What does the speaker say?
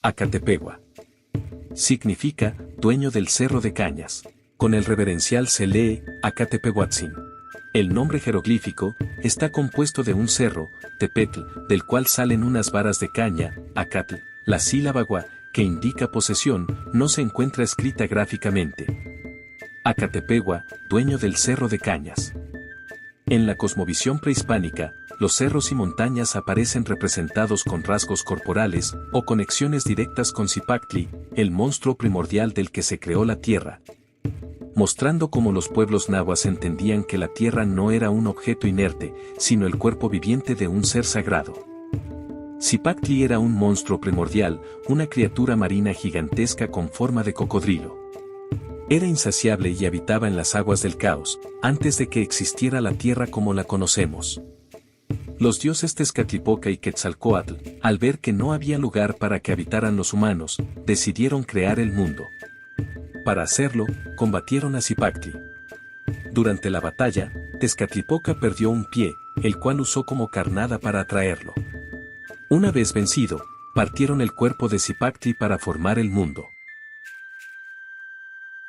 Acatepegua. Significa, dueño del cerro de cañas. Con el reverencial se lee, Acatepehuatzin. El nombre jeroglífico, está compuesto de un cerro, Tepetl, del cual salen unas varas de caña, Acatl. La sílaba gua, que indica posesión, no se encuentra escrita gráficamente. Acatepegua, dueño del cerro de cañas. En la cosmovisión prehispánica, los cerros y montañas aparecen representados con rasgos corporales o conexiones directas con Zipactli, el monstruo primordial del que se creó la tierra, mostrando cómo los pueblos nahuas entendían que la tierra no era un objeto inerte, sino el cuerpo viviente de un ser sagrado. Zipactli era un monstruo primordial, una criatura marina gigantesca con forma de cocodrilo. Era insaciable y habitaba en las aguas del caos, antes de que existiera la tierra como la conocemos. Los dioses Tezcatlipoca y Quetzalcóatl, al ver que no había lugar para que habitaran los humanos, decidieron crear el mundo. Para hacerlo, combatieron a Zipactli. Durante la batalla, Tezcatlipoca perdió un pie, el cual usó como carnada para atraerlo. Una vez vencido, partieron el cuerpo de Zipactli para formar el mundo.